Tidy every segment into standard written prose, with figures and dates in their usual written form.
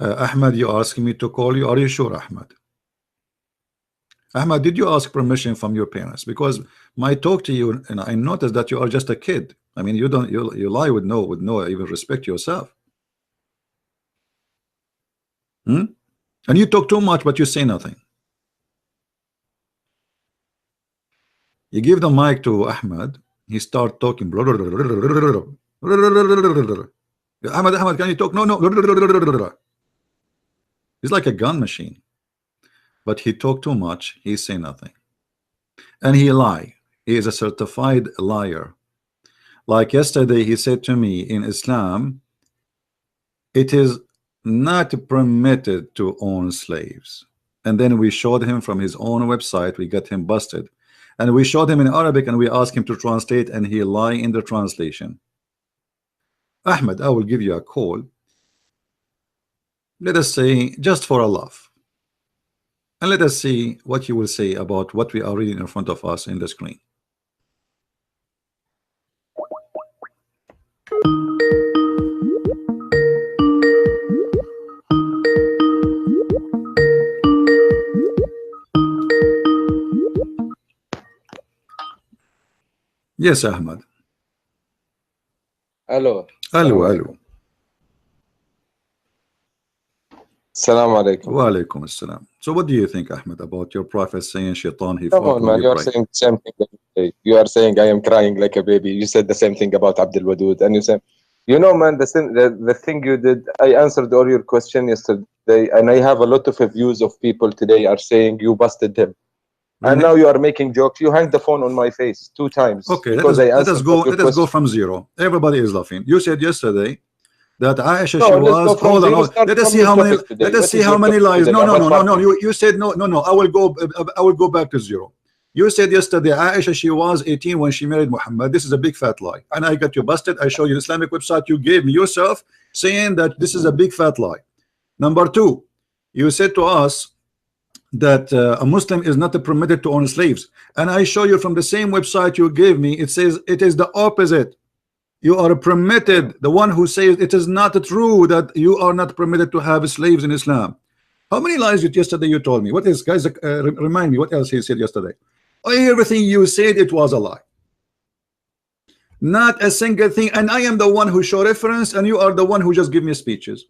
Ahmad, you asking me to call you? Are you sure, Ahmad? Ahmad, did you ask permission from your parents? Because my talk to you, and I noticed that you are just a kid. I mean, you don't you lie with no even respect yourself. Hmm? And you talk too much, but you say nothing. You give the mic to Ahmad, he start talking. Ahmad, can you talk? No, no. He's like a gun machine. But he talk too much, he say nothing. And he lie. He is a certified liar. Like yesterday, he said to me, in Islam, it is not permitted to own slaves. And then we showed him from his own website, we got him busted. And we showed him in Arabic and we asked him to translate, and he lie in the translation. Ahmed, I will give you a call. Let us say, just for a laugh. And let us see what you will say about what we are reading in front of us in the screen. Yes, Ahmad. Hello. Hello. Assalamu alaikum. Wa alaikum assalam. So what do you think, Ahmed, about your prophet saying shaitan he Come fought on, when man. You are saying the same thing every day. You are saying I am crying like a baby. You said the same thing about Abdul Wadud. And you said, you know, man, the thing you did, I answered all your question yesterday. And I have a lot of reviews of people today are saying you busted him. Really? And now you are making jokes. You hang the phone on my face 2 times. Okay, because let us go from zero. Everybody is laughing. You said yesterday that Aisha, she was, hold on. Let us see how many lies. No. You said no. I will go back to zero. You said yesterday Aisha, she was 18 when she married Muhammad. This is a big fat lie. And I got you busted. I show you the Islamic website you gave me yourself saying that this is a big fat lie. Number 2, you said to us that a Muslim is not permitted to own slaves. And I show you from the same website you gave me, it says it is the opposite. You are permitted. The one who says it is not true that you are not permitted to have slaves in Islam. How many lies yesterday you told me? What is, guys, remind me what else he said yesterday? Everything you said, it was a lie. Not a single thing. And I am the one who show reference and you are the one who just give me speeches.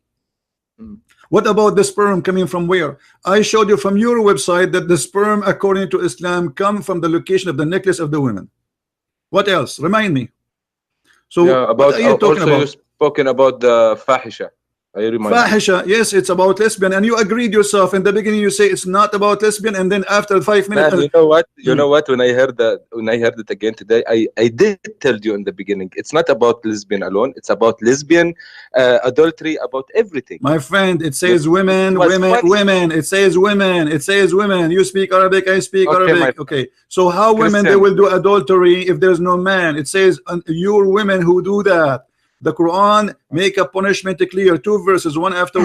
What about the sperm coming from where? I showed you from your website that the sperm according to Islam come from the location of the necklace of the women. What else? Remind me. So yeah, about, what are you talking about? You spoken about the fahisha. Fahisha, yes, it's about lesbian, and you agreed yourself in the beginning. You say it's not about lesbian, and then after 5 minutes, man, you know what? You know what? When I heard it again today, I did tell you in the beginning, it's not about lesbian alone. It's about lesbian, adultery, about everything. My friend, it says women. It says women. It says women. You speak Arabic, I speak Arabic. Okay, so how women they will do adultery if there's no man? It says your women who do that. The Quran make a punishment clear, 2 verses, one after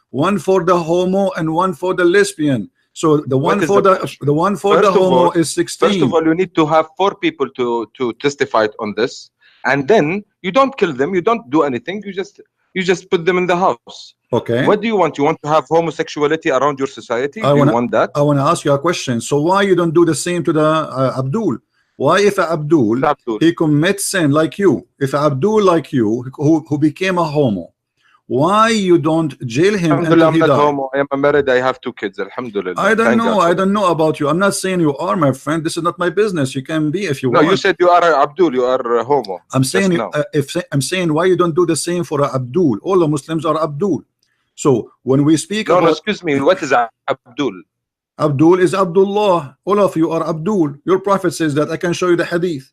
one for the homo and one for the lesbian. So the one for the homo is 16. First of all, you need to have 4 people to testify on this, and then you don't kill them, you don't do anything, you just put them in the house. Okay. What do you want? You want to have homosexuality around your society? Do you want that? I want to ask you a question. So why you don't do the same to the Abdul? Why if Abdul he commits sin like you, if Abdul like you who became a homo, why you don't jail him until he died? Homo. I am married, I have 2 kids, alhamdulillah. I don't know about you. I'm not saying you are, my friend. This is not my business. You can be if you want. No, you said you are Abdul, you are homo. I'm saying I'm saying why you don't do the same for Abdul. All the Muslims are Abdul. So when we speak no, excuse me, what is Abdul? Abdul is Abdullah. All of you are Abdul. Your prophet says that. I can show you the hadith.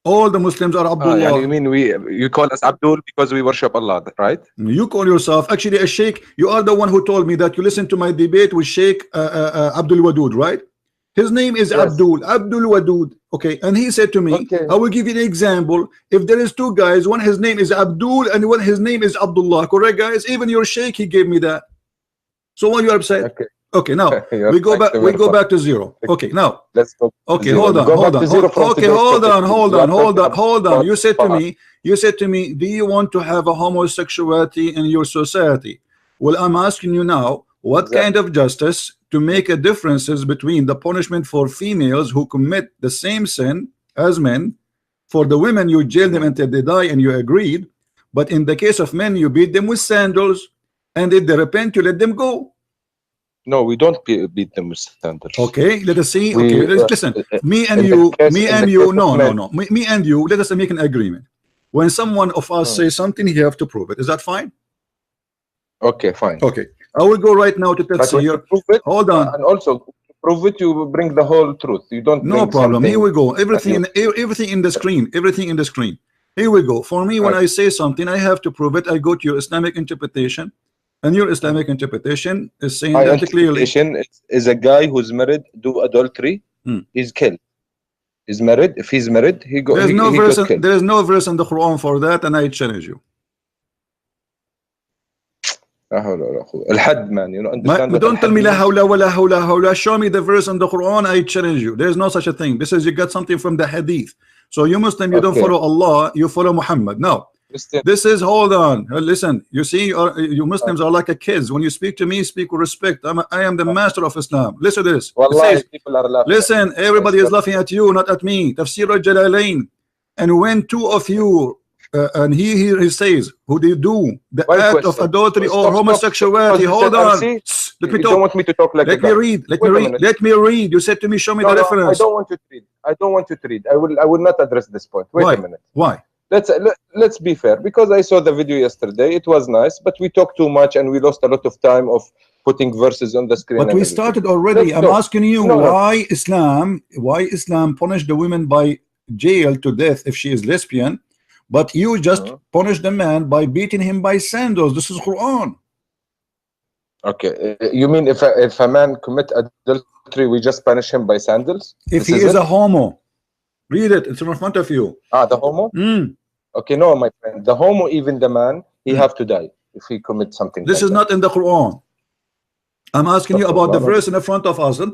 All the Muslims are Abdullah. You mean you call us Abdul because we worship Allah, right? You call yourself actually a sheikh. You are the one who told me that you listened to my debate with Sheikh Abdul Wadud, right? His name is Abdul Wadud. Okay, and he said to me, I will give you the example. If there is 2 guys, one his name is Abdul and one his name is Abdullah, correct, guys? Even your sheikh he gave me that. So why you are upset? Okay. Okay, now we go back. We go back to zero. Okay, now let's go. Okay, hold on. Okay, hold on. You said to me, do you want to have a homosexuality in your society? Well, I'm asking you now, what kind of justice to make a differences between the punishment for females who commit the same sin as men? For the women, you jail them until they die, and you agreed. But in the case of men, you beat them with sandals, and if they repent, you let them go. No, we don't beat them with sandals. Okay, let us see. Okay, listen. Me and you. No. Me and you. Let us make an agreement. When someone of us says something, you have to prove it. Is that fine? Okay, fine. Okay, I will go right now to Tafsir. Hold on. And also, to prove it, you bring the whole truth. You don't. No problem. Here we go. Everything in the screen. Everything in the screen. Here we go. For me, when I say something, I have to prove it. I go to your Islamic interpretation. And your Islamic interpretation is saying my that clearly. Is a guy who's married do adultery, he's killed. He's married. If he's married, he go. There is no verse in the Quran for that, and I challenge you. Man, you know, understand. Don't tell me la hawla wa la hawla hawla. Show me the verse in the Quran. I challenge you. There is no such a thing. This is you got something from the Hadith. So you Muslim, you don't follow Allah. You follow Muhammad. Now. This is, hold on, listen, you see, you Muslims are like a kids. When you speak to me, speak with respect. I am the master of Islam. Listen to this. Wallahi, people are laughing. Listen, everybody is laughing at you, not at me. Tafsir al-Jalalain. And when two of you, and he says, who they do the act of adultery or homosexuality, hold on. Let me talk. You don't want me to talk like Let me read. Let me read. You said to me, show me the reference. I don't want you to read. I don't want you to read. I will not address this point. Wait a minute. Why? Let's be fair, because I saw the video yesterday. It was nice, but we talked too much and we lost a lot of time of putting verses on the screen. But we started already. I'm asking you why Islam punished the women by jail to death if she is lesbian, but you just punish the man by beating him by sandals. This is Quran. Okay, you mean if a man commit adultery, we just punish him by sandals? If he is a homo, read it. It's in front of you. The homo. Okay, no, my friend. The homo, even the man, he have to die if he commits something. This is not in the Quran. I'm asking you about the verse in the front of us. The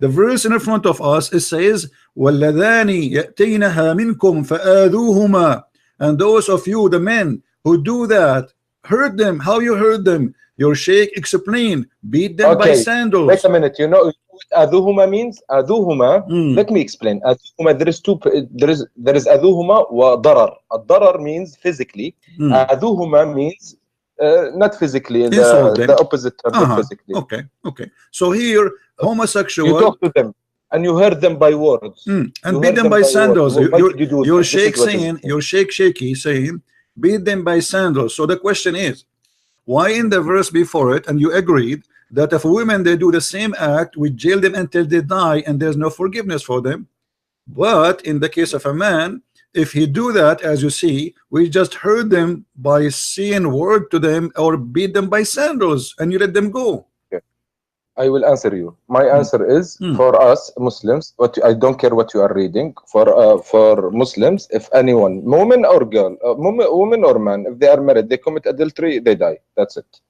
verse in the front of us, it says, وَالَّذَانِ يَأْتِينَهَا مِنْكُمْ فَآذُوهُمَا. And those of you, the men who do that, hurt them. How you hurt them? Your sheikh explained, beat them by sandals. Wait a minute, you know what adhuhuma means? Adhuhuma, let me explain. Adhuhuma, there is adhuhuma wa darar. Darar means physically. Adhuhuma means not physically, the opposite term, physically. Okay. So here, homosexual. You talk to them and you hurt them by words. And beat them by sandals. Your sheikh saying, your shaky saying, beat them by sandals. So the question is, why in the verse before it, and you agreed that if women they do the same act, we jail them until they die and there's no forgiveness for them, but in the case of a man, if he do that, as you see, we just hurt them by saying word to them or beat them by sandals and you let them go. I will answer you. My answer is for us Muslims, I don't care what you are reading, for Muslims, if anyone, woman or girl, woman or man, if they are married, they commit adultery, they die. That's it.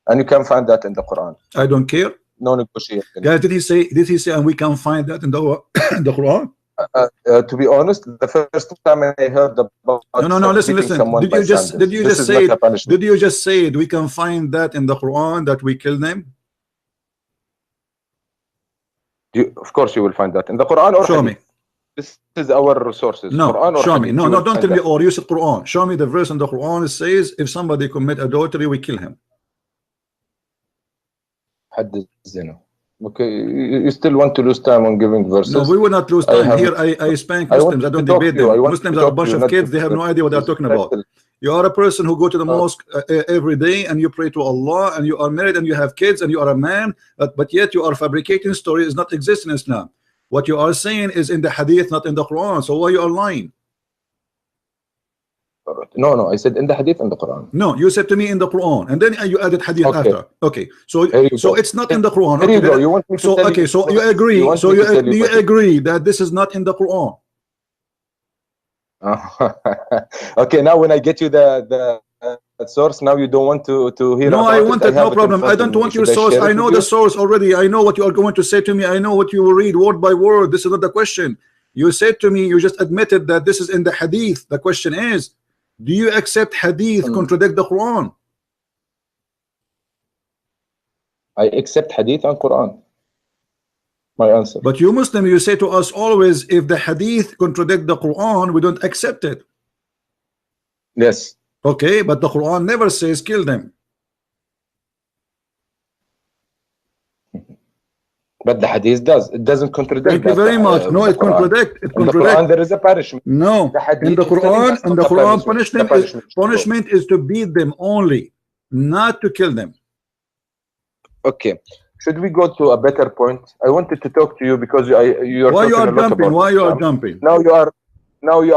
And you can find that in the Quran. I don't care. No negotiation. Guys, did he say and we can find that in the Quran? To be honest, the first time I heard about no, listen. Did you just say we can find that in the Quran that we kill them? Of course you will find that in the Quran or show me. This is our resources. No, Quran or show me. No, don't tell me or use the Quran. Show me the verse in the Quran. It says if somebody commit adultery, we kill him. Okay, you still want to lose time on giving verses? No, we will not lose time. Here I spank Muslims. I don't debate them. Muslims are a bunch of kids. They have no idea what they're talking about. You are a person who go to the mosque every day and you pray to Allah and you are married and you have kids and you are a man, but yet you are fabricating stories not exist in Islam. What you are saying is in the hadith, not in the Quran. So why you are lying? No, I said in the hadith and the Quran. No, you said to me in the Quran, and then you added hadith after. Okay, so it's not in the Quran. Okay, you want me to tell you, so you agree. So you agree that this is not in the Quran. Okay, now when I get you the source. Now you don't want to hear no, about I want it, no problem. I don't want your source. I know the source already. I know what you are going to say to me. I know what you will read word by word. This is not the question. You said to me, you just admitted that this is in the hadith. The question is, do you accept hadith contradict the Quran? I accept hadith and Quran. My answer. But you Muslim, you say to us always, if the hadith contradict the Quran, we don't accept it. Yes. Okay, but the Quran never says kill them. But the hadith does. It doesn't contradict. Thank you very much. No, it contradicts. It contradicts. In the Quran, there is a punishment. No, in the Quran, punishment is to beat them only, not to kill them. Okay. Should we go to a better point? I wanted to talk to you because you are. Why you are jumping? Why you are jumping? Now you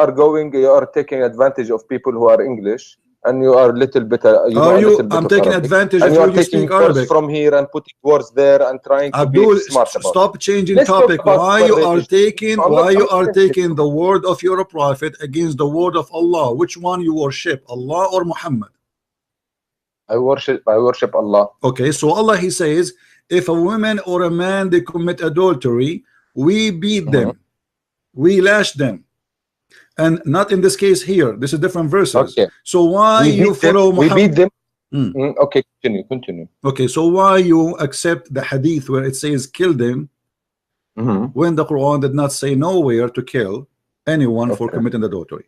are taking advantage of people who are English, and you are a little bit. I'm taking advantage of you speak Arabic from here and putting words there and trying to be smart about stop changing topic. Why you are taking the word of your prophet against the word of Allah? Which one you worship, Allah or Muhammad? I worship Allah. Okay, so Allah, he says, if a woman or a man they commit adultery, we beat them, we lash them. And not in this case here. This is different verses. Okay. So why you follow Muhammad? We beat them. Okay, continue. Okay, so why you accept the hadith where it says kill them when the Quran did not say nowhere to kill anyone for committing adultery?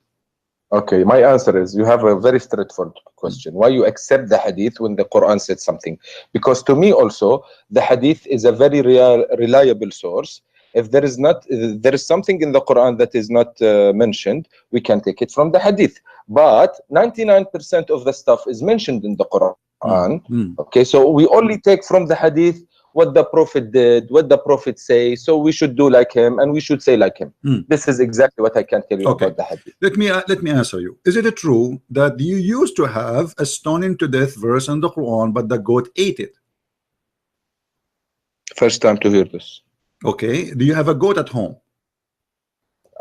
Okay, my answer is you have a very straightforward question. Why you accept the hadith when the Quran said something? Because to me also the hadith is a very reliable source. If there is something in the Quran that is not mentioned, we can take it from the hadith. But 99% of the stuff is mentioned in the Quran. Okay, so we only take from the hadith what the Prophet did, what the Prophet say. So we should do like him, and we should say like him. This is exactly what I can tell you about the hadith. Let me answer you. Is it true that you used to have a stoning to death verse in the Quran, but the goat ate it? First time to hear this. Okay, do you have a goat at home?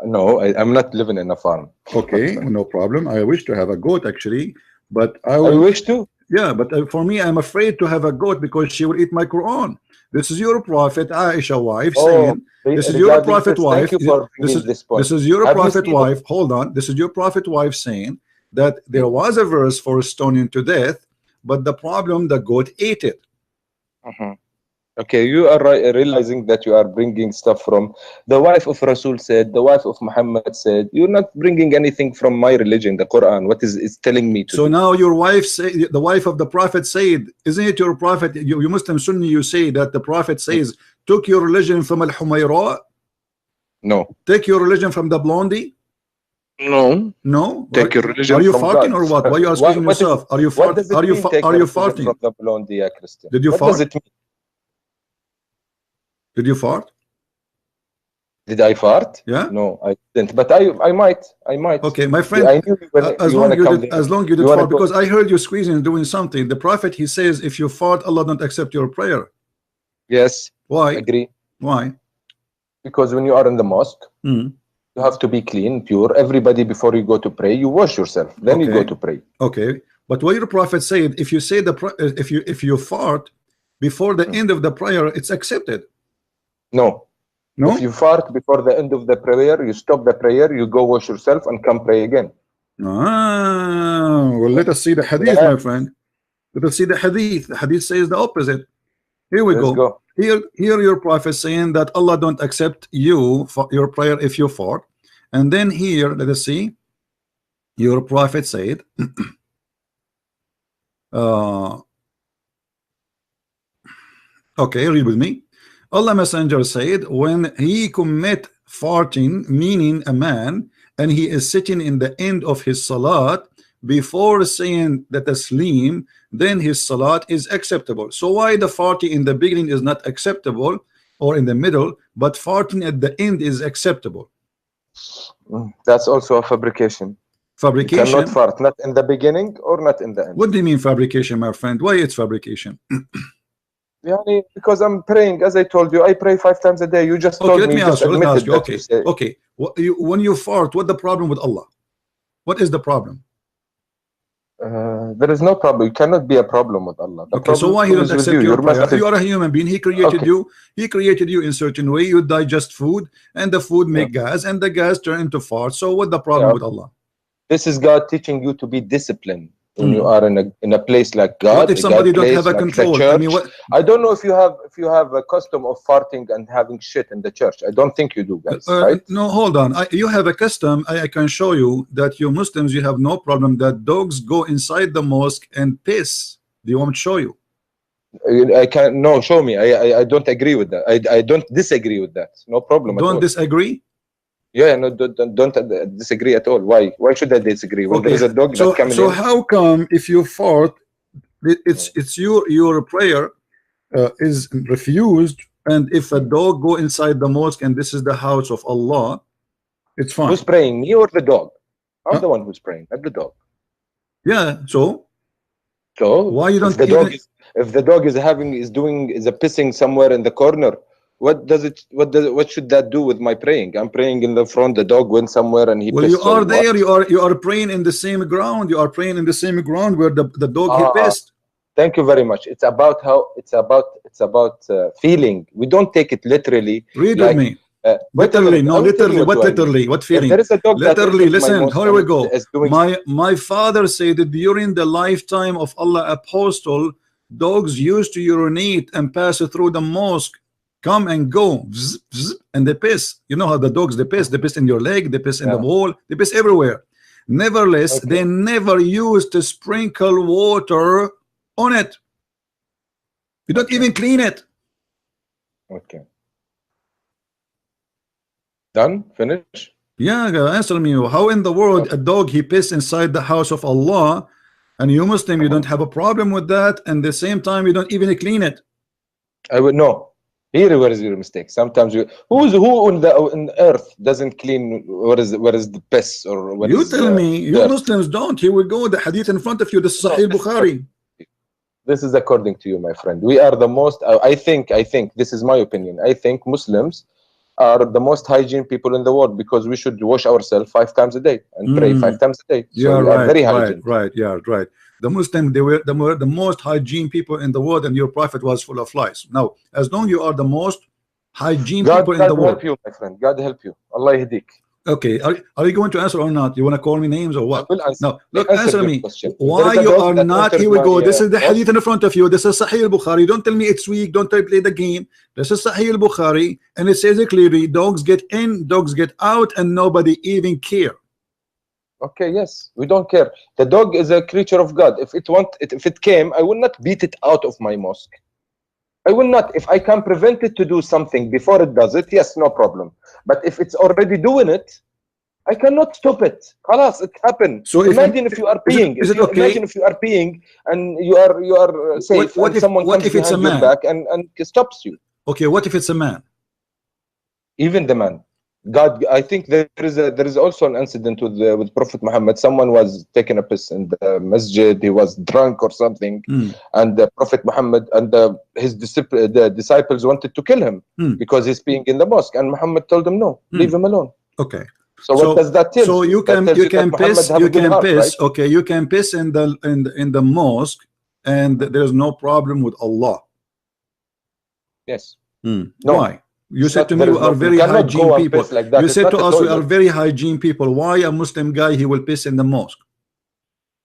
No, I'm not living in a farm. Okay, no problem. I wish to have a goat actually, but I wish to. Yeah, but for me, I'm afraid to have a goat because she will eat my Quran. This is your prophet, Aisha wife, saying. This is your prophet wife. This is your prophet wife. Hold on. This is your prophet wife saying that there was a verse for stoning to death, but the problem, the goat ate it. Okay, you are realizing that you are bringing stuff from the wife of Rasul said, the wife of Muhammad said. You're not bringing anything from my religion, the Quran. What is telling me to so do? Now your wife say, the wife of the prophet said, isn't it your prophet? You Muslim Sunni, you say that the prophet says, took your religion from al-Humayra? No. Take your religion from the blondie? No. Take your religion. Are you from farting God. or what? Why are you asking yourself? Are you farting? Are you farting? From the blondie, Christian? Did you what fart? Does it mean? Did you fart? Did I fart? Yeah. No, I didn't. But I might. Okay, my friend. I knew as long you did fart, because I heard you squeezing and doing something. The prophet, he says, if you fart, Allah don't accept your prayer. Yes. Why? I agree. Why? Because when you are in the mosque, you have to be clean, pure. Everybody, before you go to pray, you wash yourself. Then you go to pray. Okay. But what your prophet said, if you say if you fart before the end of the prayer, it's accepted. No. If you fart before the end of the prayer, you stop the prayer, you go wash yourself and come pray again. Well, let us see the hadith, my friend. Let us see the hadith. The hadith says the opposite. Here we go. Here your prophet saying that Allah don't accept you for your prayer if you fart. And then here, let us see. Your prophet said, okay, read with me. Allah Messenger said, when he commit farting, meaning a man, and he is sitting in the end of his salat before saying the taslim, then his salat is acceptable. So why the farting in the beginning is not acceptable, or in the middle, but farting at the end is acceptable? That's also a fabrication. Fabrication? You cannot fart, not in the beginning or not in the end. What do you mean fabrication, my friend? Why it's fabrication? Because I'm praying, as I told you, I pray 5 times a day. You just told me. Let me ask you. Okay. When you fart, what's the problem with Allah? What is the problem? There is no problem. It cannot be a problem with Allah. The okay, so why he don't accept your prayer? You are a human being. He created Okay. you. He created you in certain way. You digest food, and the food make gas, and the gas turn into fart. So what the problem with Allah? This is God teaching you to be disciplined when you are in a place like God. What if somebody don't have a like control? I mean, what? I don't know if you have a custom of farting and having shit in the church. I don't think you do, guys. Right? No, hold on. You have a custom. I can show you that you Muslims, you have no problem that dogs go inside the mosque and piss. Do you want me to show you? I can't. No, show me. I don't agree with that. I don't disagree with that. No problem. Don't disagree? Yeah, no, don't disagree at all. Why should I disagree? Well, there is a dog so, that comes so in. how come if you fart, it's your prayer is refused, and if a dog go inside the mosque and this is the house of Allah, it's fine? Who's praying, me or the dog? I'm the one who's praying, not the dog. Yeah, so why you don't? If the dog is pissing somewhere in the corner, what should that do with my praying? I'm praying in the front. The dog went somewhere and he pissed. You are there. You are praying in the same ground. You are praying in the same ground where the dog he pissed. Thank you very much. It's about feeling. We don't take it literally. Read with me. Literally, no, literally. What literally? What feeling? There is a dog literally. Listen, here we go. My father said that during the lifetime of Allah Apostle, dogs used to urinate and pass through the mosque. Come and go, bzz, bzz, and they piss. You know how the dogs they piss in your leg, they piss in the wall, they piss everywhere. Nevertheless, they never used to sprinkle water on it. You don't even clean it. Okay. Done? Finish? Yeah, answer me. How in the world a dog he piss inside the house of Allah, and you Muslim you don't have a problem with that, and at the same time you don't even clean it? I would know. Here, where is your mistake? Sometimes who on earth doesn't clean where is the piss or what you tell me. You Muslims don't. Here we go. The hadith in front of you. This is Sahih Bukhari. This is according to you, my friend. We are the most. I think this is my opinion. I think Muslims are the most hygiene people in the world because we should wash ourselves 5 times a day and pray 5 times a day. So we are very hygiene. Right. Yeah, right. The Muslim, they were the most hygiene people in the world, and your prophet was full of lies. Now, as long you are the most hygiene people in the world. God help you, my friend. God help you. Allah yahdik. Okay, are you going to answer or not? You want to call me names or what? I will answer. No, look, answer me. Why you are not? Here we go. This is the hadith in front of you. This is Sahih Bukhari. Don't tell me it's weak. Don't play the game. This is Sahih Bukhari, and it says it clearly: dogs get in, dogs get out, and nobody even care. Okay, yes, we don't care. The dog is a creature of God. If it came, I will not beat it out of my mosque. I will not. If I can prevent it to do something before it does it, yes, no problem. But if it's already doing it, I cannot stop it. Khalas, it happened. So imagine if you are peeing. Imagine if you are peeing and you are safe. What if someone comes behind your back and stops you? Okay, what if it's a man? Even the man. God, I think there is also an incident with Prophet Muhammad. Someone was taking a piss in the masjid. He was drunk or something, and the Prophet Muhammad and the disciples wanted to kill him because he's peeing in the mosque. And Muhammad told them, "No, leave him alone." Okay. So what does that tell? So you can piss. You can piss. Right? Okay, you can piss in the mosque, and there is no problem with Allah. Yes. No. Why? You said to me we are very hygiene people. Like you said to us we are very hygiene people. Why a Muslim guy he will piss in the mosque?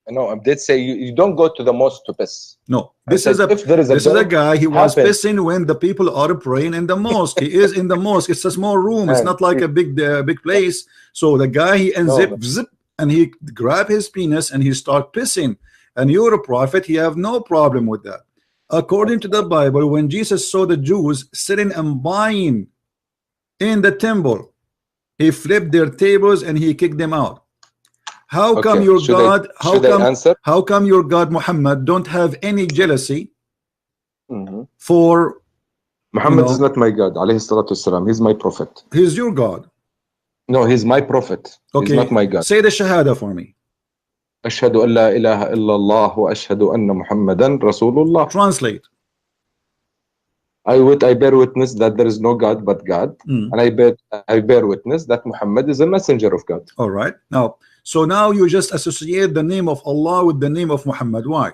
No, I did say you don't go to the mosque to piss. No, this is a guy. He was pissing when the people are praying in the mosque. He is in the mosque. It's a small room. It's not like a big place. So the guy he zip and he grab his penis and he start pissing. And you're a prophet. He have no problem with that. According to the Bible, when Jesus saw the Jews sitting and buying in the temple, he flipped their tables and he kicked them out. How come your God? How come your God Muhammad don't have any jealousy for? Muhammad is not my God. Alayhi salatu wasalam. He's my prophet. He's your God. No, he's my prophet. Okay. He's not my God. Say the shahada for me. أشهد أن لا إله إلا الله وأشهد أن محمدا رسول الله. Translate. I bear witness that there is no God but God, and I bear witness that Muhammad is a messenger of God. All right. Now, So now you just associate the name of Allah with the name of Muhammad. Why?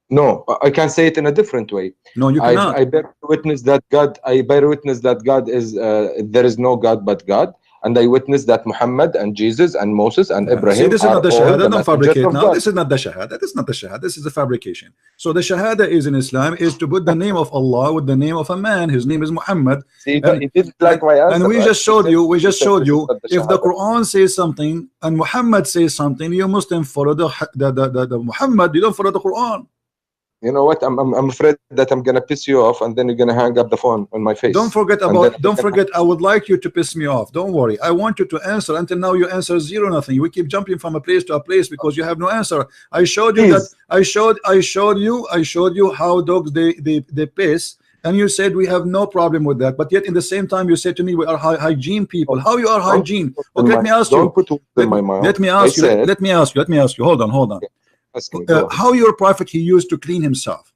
No, I can say it in a different way. No, you cannot. I bear witness that God. I bear witness that God is. There is no God but God, and I witness that Muhammad and Jesus and Moses and Ibrahim. See, this is are not the all shahada. the Don't fabricate messengers of now. God. This is not the shahada. This is not the shahada. This is a fabrication. So the shahada is in Islam is to put the name of Allah with the name of a man. His name is Muhammad. See, he didn't like my answer. And we right? just showed you. We just showed you. This is If the Quran says something and Muhammad says something, you Muslim follow the Muhammad. You don't follow the Quran. You know what? I'm afraid that I'm gonna piss you off, and then you're gonna hang up the phone on my face. Don't forget about. Don't forget. I would like you to piss me off. Don't worry. I want you to answer. Until now, you answer zero, nothing. We keep jumping from a place to a place because you have no answer. I showed you that. I showed you how dogs they piss, and you said we have no problem with that. But yet, in the same time, you said to me we are hygiene people. How you are hygiene? Okay, let me ask you. Don't put words in my mouth. Let me ask you. Let me ask you. Let me ask you. Hold on. How your prophet he used to clean himself?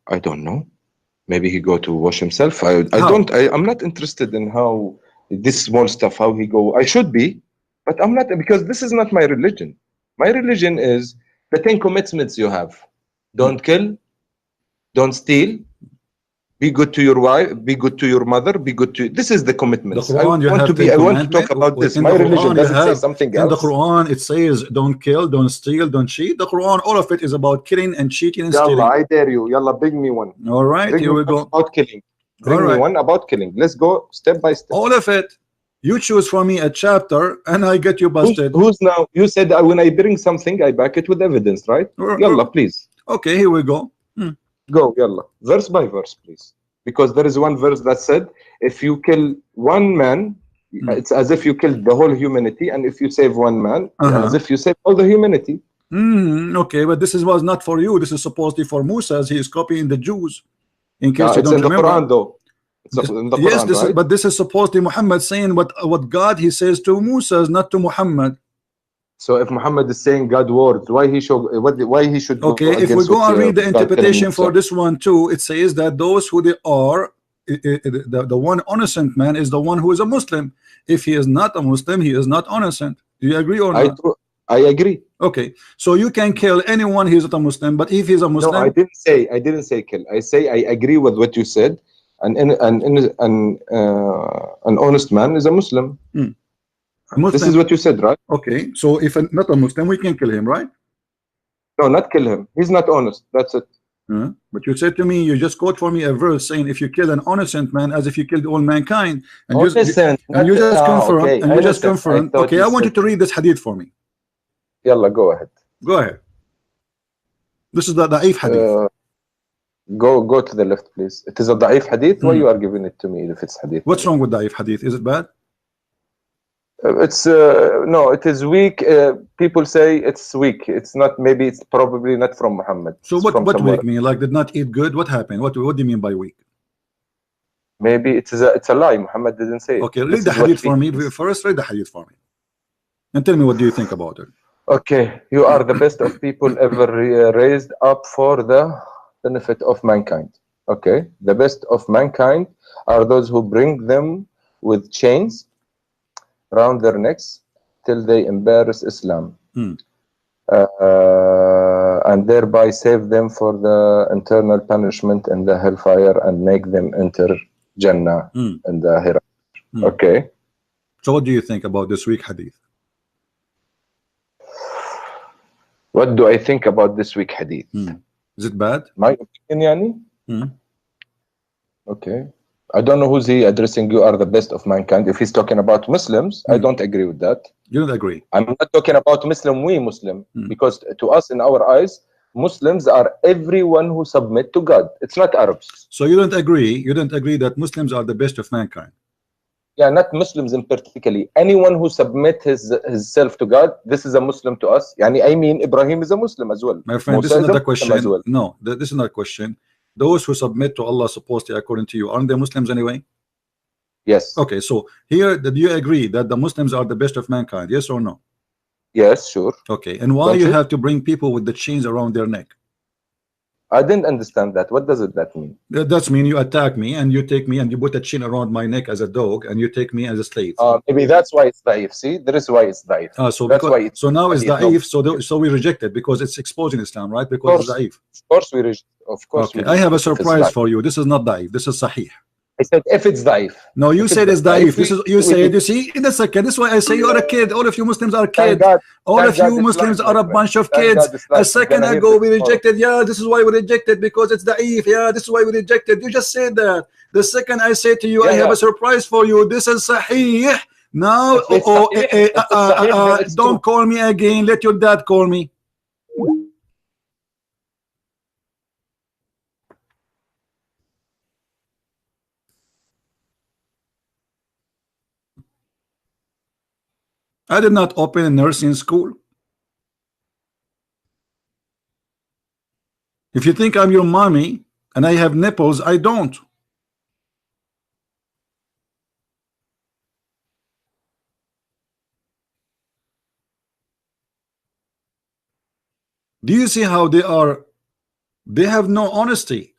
I don't know. Maybe he go to wash himself. I'm not interested in how this small stuff, how he go. I should be, but I'm not, because this is not my religion. My religion is the 10 commitments you have. Don't kill, don't steal, be good to your wife, be good to your mother, be good to. This is the commitments. I want to talk about this. My religion doesn't say something else. In the Quran, it says don't kill, don't steal, don't cheat. The Quran, all of it is about killing and cheating and stealing. I dare you. Yalla, bring me one. All right, here we go. About killing. Bring me one about killing. Let's go step by step. All of it. You choose for me a chapter, and I get you busted. Who's now? You said that when I bring something, I back it with evidence, right? Yalla, please. Okay, here we go. Go, yalla. Verse by verse, please. Because there is one verse that said, if you kill one man, it's as if you killed the whole humanity, and if you save one man, as if you save all the humanity. Okay, but this was not for you. This is supposedly for Musa, as he is copying the Jews. In case you don't remember. It's in the Quran, though. It's in the Quran, yes, but this is supposedly Muhammad saying what God he says to Musa, not to Muhammad. So if Muhammad is saying God words, why he should okay, if we go and read the interpretation for this one too, it says that those who they are the one innocent man is the one who is a Muslim. If he is not a Muslim, he is not innocent. Do you agree or not? I agree. Okay, so you can kill anyone who is not a Muslim, but if he's a Muslim, no, I didn't say kill. I say I agree with what you said. An honest man is a Muslim. This is what you said, right? Okay, so if not a Muslim, we can kill him, right? No, not kill him. He's not honest. That's it. But you said to me, you just quote for me a verse saying, if you kill an innocent man, as if you killed all mankind, and you just confirmed. Okay, I want you to read this hadith for me. Yalla, go ahead. Go ahead. This is the da'if hadith. Go to the left, please. It is a da'if hadith. Why you are giving it to me if it's hadith? What's wrong with da'if hadith? Is it bad? It's no, it is weak. People say it's weak. It's not. Maybe it's probably not from Muhammad. So what weak mean? Like did not eat good? What happened? What do you mean by weak? Maybe it's a lie. Muhammad didn't say it. Okay, read the hadith for me first. Read the hadith for me, and tell me what do you think about it. Okay, you are the best of people ever raised up for the benefit of mankind. Okay, the best of mankind are those who bring them with chains round their necks till they embarrass Islam, and thereby save them for the eternal punishment in the hellfire and make them enter Jannah in the hereafter. Okay. So what do you think about this weak hadith? What do I think about this weak hadith? Is it bad? My opinion, yani? Okay. I don't know who's he addressing. You are the best of mankind. If he's talking about Muslims, I don't agree with that. You don't agree? I'm not talking about we Muslim, because to us, in our eyes, Muslims are everyone who submit to God. It's not Arabs. So you don't agree? You don't agree that Muslims are the best of mankind? Yeah, not Muslims in particularly. Anyone who submit his self to God, this is a Muslim to us. Yani, I mean, Ibrahim is a Muslim as well. My friend, this is not a question. Well. No, this is not a question. Those who submit to Allah supposedly according to you, aren't they Muslims anyway? Yes. Okay, so here, do you agree that the Muslims are the best of mankind? Yes or no? Yes, sure. Okay, and why you have to bring people with the chains around their neck? I didn't understand that. What does that mean? That's mean you attack me and you take me and you put a chain around my neck as a dog and you take me as a slave. Maybe that's why it's daif. See, there is why it's daif. So that's why so now it's daif. So we reject it because it's exposing Islam, right? Because it's daif. Of course we reject. Of course. Okay. I have a surprise for you. This is not daif. This is sahih. I said if it's daif. No, you said it's daif. This is you said. You see, in a second. This is why I say you are a kid. All of you Muslims are kids. All of you Muslims are a bunch of kids. A second ago we rejected. Yeah, this is why we rejected because it's daif. Yeah, this is why we rejected. You just said that. The second I say to you, I have a surprise for you. This is sahih. Now, don't call me again. Let your dad call me. I did not open a nursing school. If you think I'm your mommy and I have nipples, I don't. Do you see how they are? They have no honesty.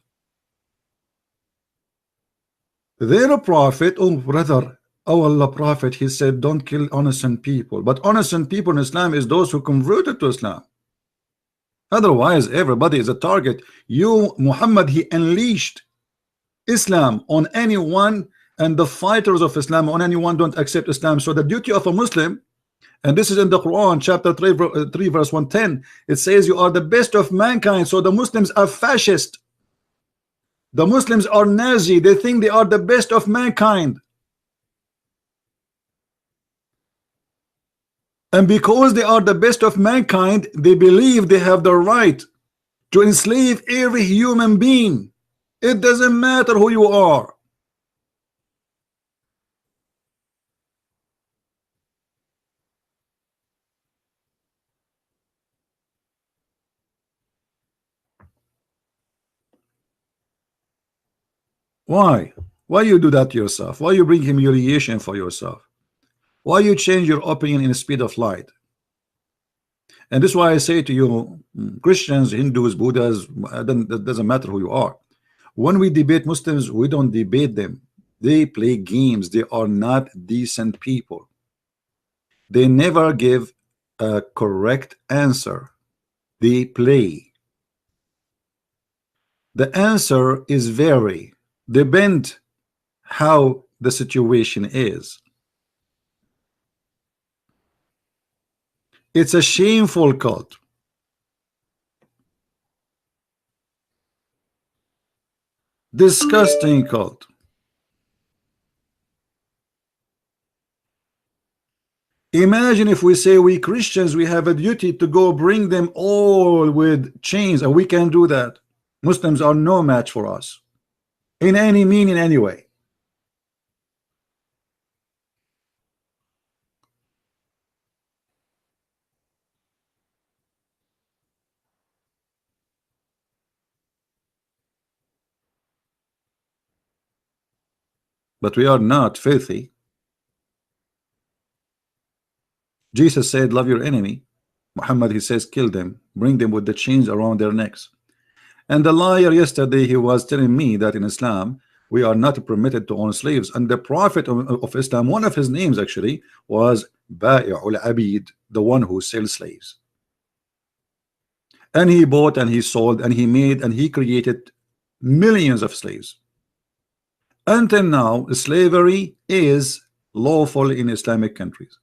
They're a prophet. Oh, brother. Oh, Allah Prophet, he said, don't kill innocent people. But innocent people in Islam is those who converted to Islam. Otherwise, everybody is a target. You, Muhammad, he unleashed Islam on anyone, and the fighters of Islam on anyone don't accept Islam. So the duty of a Muslim, and this is in the Quran, chapter 3, verse 110, it says you are the best of mankind. So the Muslims are fascist. The Muslims are Nazi. They think they are the best of mankind. And because they are the best of mankind, they believe they have the right to enslave every human being. It doesn't matter who you are. Why? Why you do that to yourself? Why you bring humiliation for yourself? Why you change your opinion in the speed of light? And this is why I say to you, Christians, Hindus, Buddhas, it doesn't matter who you are. When we debate Muslims, we don't debate them. They play games. They are not decent people. They never give a correct answer. They play. The answer is vary, depend how the situation is. It's a shameful cult. Disgusting cult. Imagine if we say we Christians, we have a duty to go bring them all with chains, and we can do that. Muslims are no match for us in any mean, in any way. But we are not filthy. Jesus said, love your enemy. Muhammad, he says, kill them, bring them with the chains around their necks. And the liar yesterday, he was telling me that in Islam, we are not permitted to own slaves. And the Prophet of Islam, one of his names actually was Ba'i'ul Abid, the one who sells slaves. And he bought and he sold and he made and he created millions of slaves. Until now, slavery is lawful in Islamic countries.